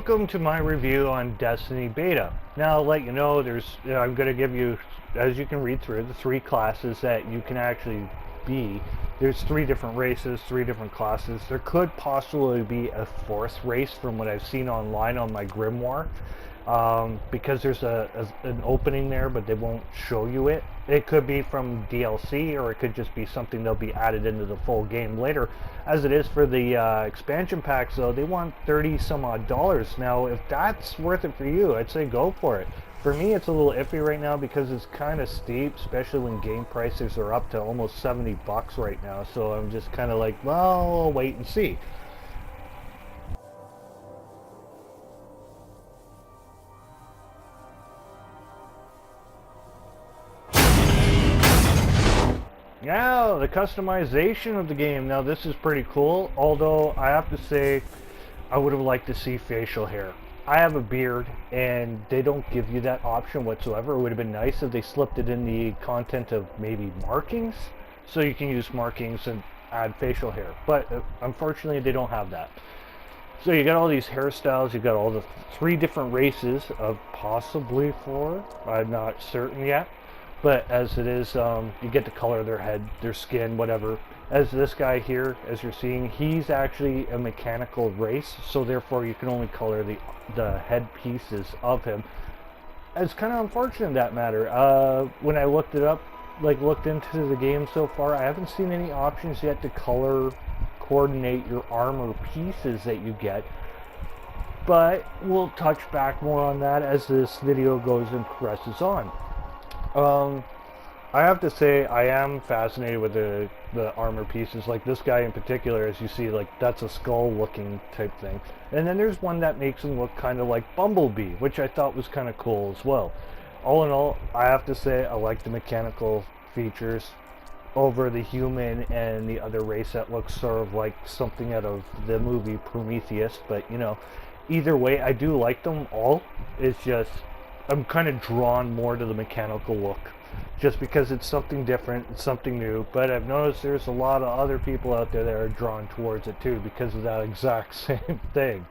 Welcome to my review on Destiny Beta. Now, I'll let you know, I'm going to give you, as you can read through, the three classes that you can actually be. There's three different races, three different classes. There could possibly be a fourth race from what I've seen online on my Grimoire. Because there's an opening there, but they won't show you it. It could be from DLC, or it could just be something that'll be added into the full game later. As it is for the expansion packs, though, they want 30 some odd dollars. Now, if that's worth it for you, I'd say go for it. For me, it's a little iffy right now because it's kind of steep, especially when game prices are up to almost 70 bucks right now. So I'm just kind of like, well, I'll wait and see. Now, the customization of the game. Now, this is pretty cool, although I have to say I would have liked to see facial hair. I have a beard, and they don't give you that option whatsoever. It would have been nice if they slipped it in the content of maybe markings, so you can use markings and add facial hair. But unfortunately, they don't have that. So you got all these hairstyles, you got all the three different races of possibly four. I'm not certain yet. But as it is, you get the color of their head, their skin, whatever. As this guy here, as you're seeing, he's actually a mechanical race, so therefore you can only color the head pieces of him. It's kind of unfortunate in that matter. When I looked it up, looked into the game so far, I haven't seen any options yet to color coordinate your armor pieces that you get. But we'll touch back more on that as this video goes and progresses on. I have to say I am fascinated with the armor pieces, like this guy in particular. As you see, like, that's a skull looking type thing, and then there's one that makes him look kind of like Bumblebee, which I thought was kind of cool as well. All in all, I have to say I like the mechanical features over the human and the other race that looks sort of like something out of the movie Prometheus. But you know, either way, I do like them all. It's just I'm kind of drawn more to the mechanical look, just because it's something different, it's something new. But I've noticed there's a lot of other people out there that are drawn towards it too because of that exact same thing.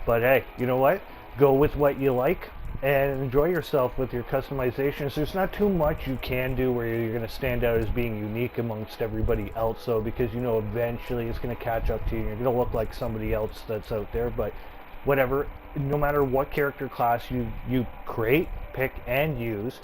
But hey, you know what? Go with what you like and enjoy yourself with your customizations. There's not too much you can do where you're going to stand out as being unique amongst everybody else, though, because you know eventually it's going to catch up to you. You're going to look like somebody else that's out there. But whatever, no matter what character class you create, pick, and use,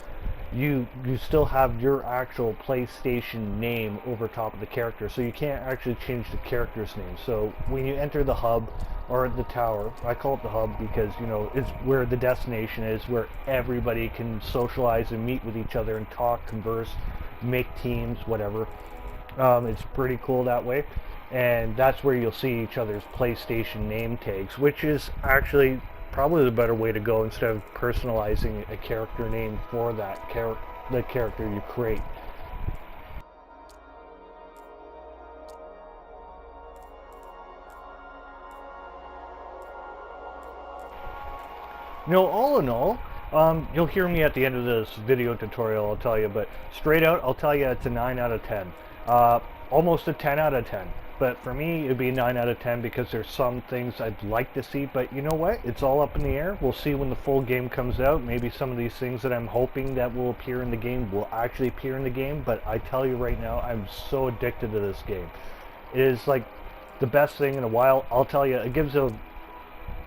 you still have your actual PlayStation name over top of the character, so you can't actually change the character's name. So when you enter the hub or the tower, I call it the hub because, you know, it's where the destination is, where everybody can socialize and meet with each other and talk, converse, make teams, whatever. It's pretty cool that way. And that's where you'll see each other's PlayStation name tags, which is actually probably the better way to go instead of personalizing a character name for that the character you create. You know, all in all, you'll hear me at the end of this video tutorial, I'll tell you, but straight out, I'll tell you it's a 9 out of 10. Almost a 10 out of 10. But for me, it'd be a 9 out of 10 because there's some things I'd like to see. But you know what? It's all up in the air. We'll see when the full game comes out. Maybe some of these things that I'm hoping that will appear in the game will actually appear in the game. But I tell you right now, I'm so addicted to this game. It is like the best thing in a while. I'll tell you, it gives a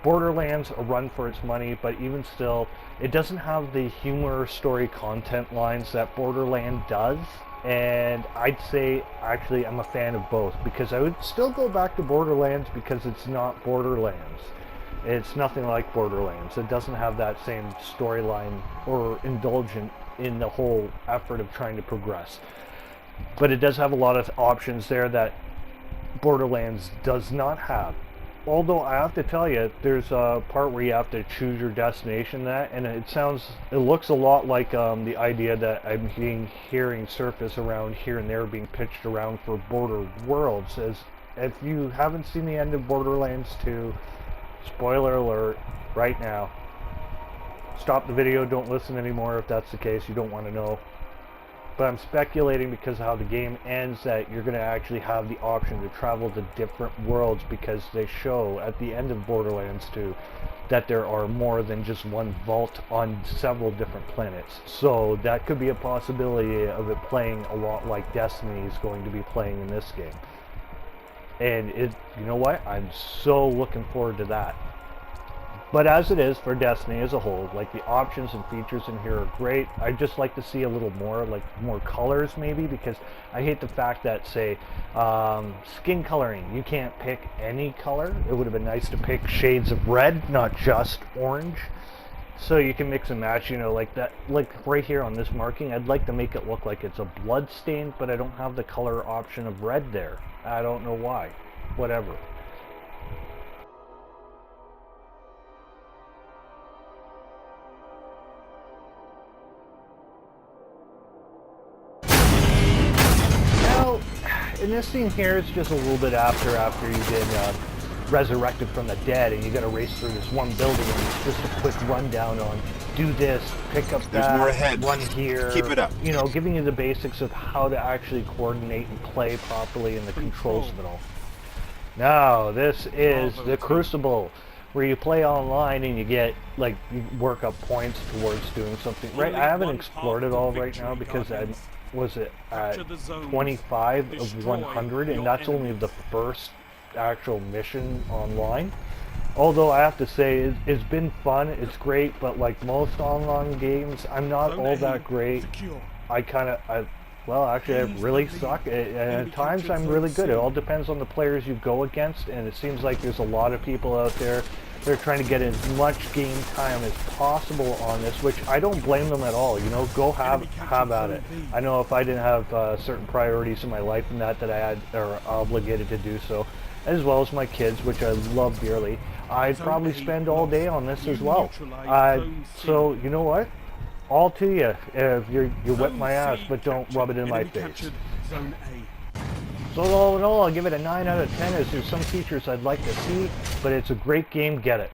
Borderlands a run for its money, but even still, it doesn't have the humor story content lines that Borderlands does. And I'd say, actually, I'm a fan of both, because I would still go back to Borderlands because it's not Borderlands. It's nothing like Borderlands. It doesn't have that same storyline or indulgent in the whole effort of trying to progress. But it does have a lot of options there that Borderlands does not have. Although I have to tell you, there's a part where you have to choose your destination, and it looks a lot like the idea that I'm hearing surface around here and there being pitched around for Border Worlds. As if you haven't seen the end of Borderlands 2, spoiler alert right now. Stop the video, don't listen anymore if that's the case, you don't want to know. but I'm speculating because of how the game ends that you're going to actually have the option to travel to different worlds, because they show at the end of Borderlands 2 that there are more than just one vault on several different planets. So that could be a possibility of it playing a lot like Destiny is going to be playing in this game. And you know what? I'm so looking forward to that. But as it is for Destiny as a whole, like the options and features in here are great. I'd just like to see a little more, like more colors maybe, because I hate the fact that, say, skin coloring, you can't pick any color. It would have been nice to pick shades of red, not just orange. So you can mix and match, you know, like that, like right here on this marking, I'd like to make it look like it's a blood stain, but I don't have the color option of red there. I don't know why. Whatever. And this scene here is just a little bit after you've been resurrected from the dead, and you got to race through this one building, and it's just a quick rundown on do this, pick up that, more ahead. run here. Keep it up. You know, giving you the basics of how to actually coordinate and play properly and the controls of it all. Now, this is the Crucible, where you play online and you get, like, you work up points towards doing something. Right, I haven't explored it all right now because I was at 25 of 100, and that's only the first actual mission online. Although I have to say, it's been fun, it's great, but like most online games, I'm not all that great. Well, actually, I really suck. At times, I'm really good. It all depends on the players you go against, and it seems like there's a lot of people out there. They're trying to get as much game time as possible on this, which I don't blame them at all. You know, go have at it. I know if I didn't have certain priorities in my life and that I had or obligated to do so, as well as my kids, which I love dearly, I'd probably spend all day on this as well. So you know what? All to you. If you whip my ass, but don't rub it in my face. So all in all, I'll give it a 9 out of 10, as there's some features I'd like to see, but it's a great game, get it.